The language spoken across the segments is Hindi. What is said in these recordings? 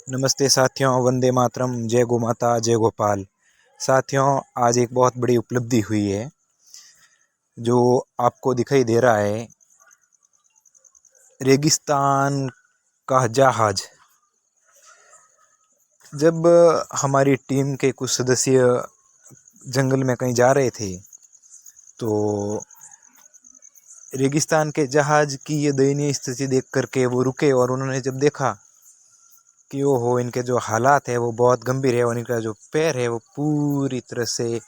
नमस्ते साथियों, वंदे मातरम, जय गौ माता, जय गोपाल। साथियों, आज एक बहुत बड़ी उपलब्धि हुई है जो आपको दिखाई दे रहा है। रेगिस्तान का जहाज। जब हमारी टीम के कुछ सदस्य जंगल में कहीं जा रहे थे तो रेगिस्तान के जहाज की ये दयनीय स्थिति देख करके वो रुके और उन्होंने जब देखा कि ओहो, इनके जो हालात है वो बहुत गंभीर है और इनका जो पैर है वो पूरी तरह से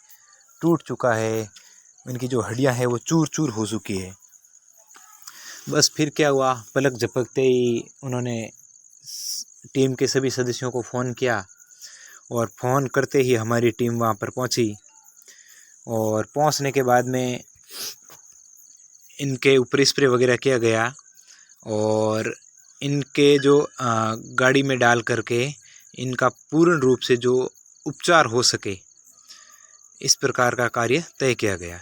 टूट चुका है, इनकी जो हड्डियां हैं वो चूर चूर हो चुकी है। बस फिर क्या हुआ, पलक झपकते ही उन्होंने टीम के सभी सदस्यों को फ़ोन किया और फ़ोन करते ही हमारी टीम वहाँ पर पहुँची। और पहुँचने के बाद में इनके ऊपर स्प्रे वगैरह किया गया और इनके जो गाड़ी में डाल करके इनका पूर्ण रूप से जो उपचार हो सके, इस प्रकार का कार्य तय किया गया।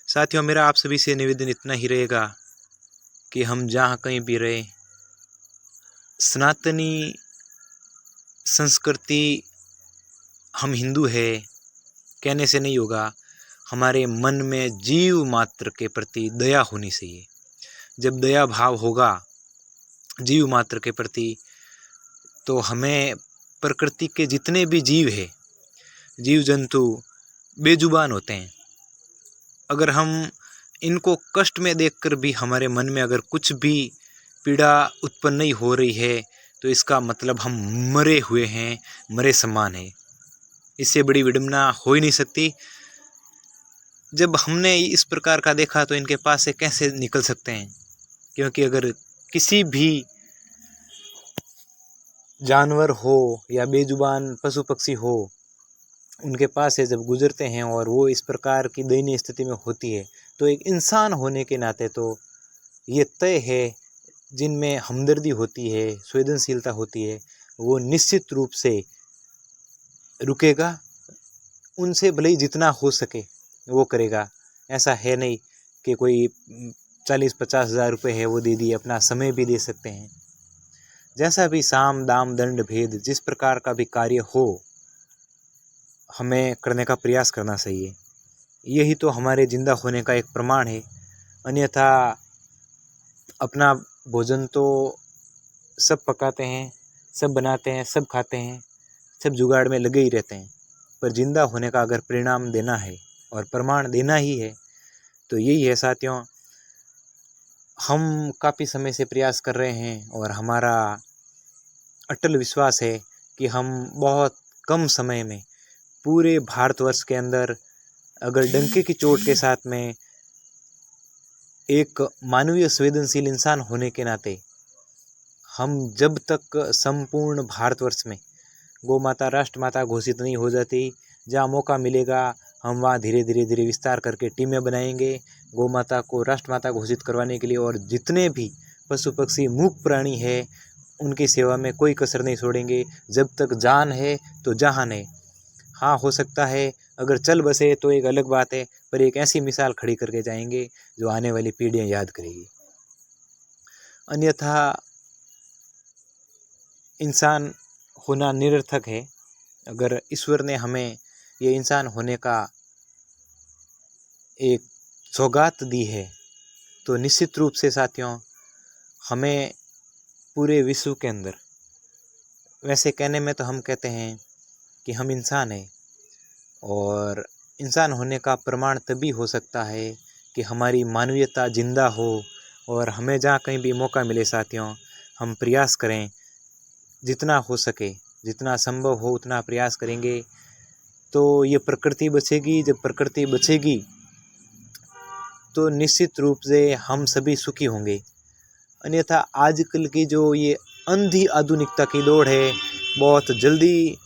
साथियों, मेरा आप सभी से निवेदन इतना ही रहेगा कि हम जहाँ कहीं भी रहें, सनातनी संस्कृति, हम हिंदू है कहने से नहीं होगा, हमारे मन में जीव मात्र के प्रति दया होनी चाहिए। जब दया भाव होगा जीव मात्र के प्रति, तो हमें प्रकृति के जितने भी जीव है, जीव जंतु बेजुबान होते हैं। अगर हम इनको कष्ट में देखकर भी हमारे मन में अगर कुछ भी पीड़ा उत्पन्न नहीं हो रही है, तो इसका मतलब हम मरे हुए हैं, मरे समान है। इससे बड़ी विडंबना हो ही नहीं सकती। जब हमने इस प्रकार का देखा तो इनके पास से कैसे निकल सकते हैं, क्योंकि अगर किसी भी जानवर हो या बेजुबान पशु पक्षी हो, उनके पास से जब गुजरते हैं और वो इस प्रकार की दयनीय स्थिति में होती है, तो एक इंसान होने के नाते तो ये तय है, जिनमें हमदर्दी होती है, संवेदनशीलता होती है, वो निश्चित रूप से रुकेगा, उनसे भले ही जितना हो सके वो करेगा। ऐसा है नहीं कि कोई 40-50 हज़ार रुपये है वो दे दिए, अपना समय भी दे सकते हैं। जैसा भी साम दाम दंड भेद, जिस प्रकार का भी कार्य हो, हमें करने का प्रयास करना चाहिए। यही तो हमारे जिंदा होने का एक प्रमाण है। अन्यथा अपना भोजन तो सब पकाते हैं, सब बनाते हैं, सब खाते हैं, सब जुगाड़ में लगे ही रहते हैं, पर जिंदा होने का अगर परिणाम देना है और प्रमाण देना ही है तो यही है। साथियों, हम काफ़ी समय से प्रयास कर रहे हैं और हमारा अटल विश्वास है कि हम बहुत कम समय में पूरे भारतवर्ष के अंदर, अगर डंके की चोट के साथ में एक मानवीय संवेदनशील इंसान होने के नाते, हम जब तक संपूर्ण भारतवर्ष में गौ माता राष्ट्रमाता घोषित नहीं हो जाती, जहाँ मौका मिलेगा हम वहाँ धीरे धीरे विस्तार करके टीमें बनाएंगे गौ माता को राष्ट्रमाता घोषित करवाने के लिए। और जितने भी पशु पक्षी मूक प्राणी है, उनकी सेवा में कोई कसर नहीं छोड़ेंगे। जब तक जान है तो जहान है। हाँ, हो सकता है अगर चल बसे तो एक अलग बात है, पर एक ऐसी मिसाल खड़ी करके जाएंगे जो आने वाली पीढ़ियाँ याद करेगी। अन्यथा इंसान होना निरर्थक है। अगर ईश्वर ने हमें ये इंसान होने का एक सौगात दी है, तो निश्चित रूप से साथियों, हमें पूरे विश्व के अंदर, वैसे कहने में तो हम कहते हैं कि हम इंसान हैं, और इंसान होने का प्रमाण तभी हो सकता है कि हमारी मानवीयता जिंदा हो। और हमें जहाँ कहीं भी मौका मिले साथियों, हम प्रयास करें, जितना हो सके, जितना संभव हो उतना प्रयास करेंगे तो ये प्रकृति बचेगी। जब प्रकृति बचेगी तो निश्चित रूप से हम सभी सुखी होंगे। अन्यथा आजकल की जो ये अंधी आधुनिकता की दौड़ है, बहुत जल्दी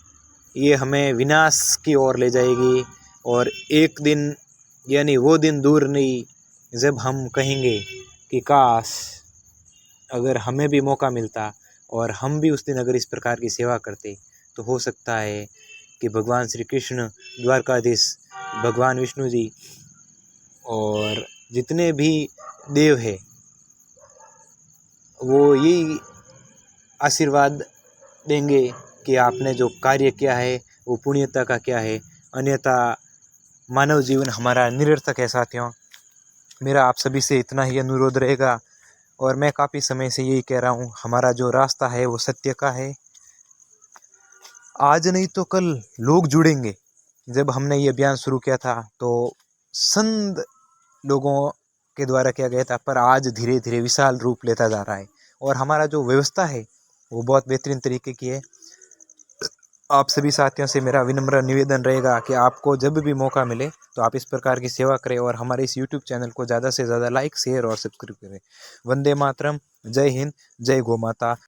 ये हमें विनाश की ओर ले जाएगी। और एक दिन, यानी वो दिन दूर नहीं, जब हम कहेंगे कि काश अगर हमें भी मौका मिलता और हम भी उस दिन अगर इस प्रकार की सेवा करते, तो हो सकता है कि भगवान श्री कृष्ण, द्वारकाधीश, भगवान विष्णु जी और जितने भी देव है, वो यही आशीर्वाद देंगे कि आपने जो कार्य किया है वो पुण्यता का क्या है, अन्यथा मानव जीवन हमारा निरर्थक है। साथियों, मेरा आप सभी से इतना ही अनुरोध रहेगा और मैं काफ़ी समय से यही कह रहा हूँ, हमारा जो रास्ता है वो सत्य का है। आज नहीं तो कल लोग जुड़ेंगे। जब हमने ये अभियान शुरू किया था तो संद लोगों के द्वारा किया गया था, पर आज धीरे धीरे विशाल रूप लेता जा रहा है और हमारा जो व्यवस्था है वो बहुत बेहतरीन तरीके की है। आप सभी साथियों से मेरा विनम्र निवेदन रहेगा कि आपको जब भी मौका मिले तो आप इस प्रकार की सेवा करें और हमारे इस YouTube चैनल को ज़्यादा से ज़्यादा लाइक, शेयर और सब्सक्राइब करें। वंदे मातरम, जय हिंद, जय गौ माता।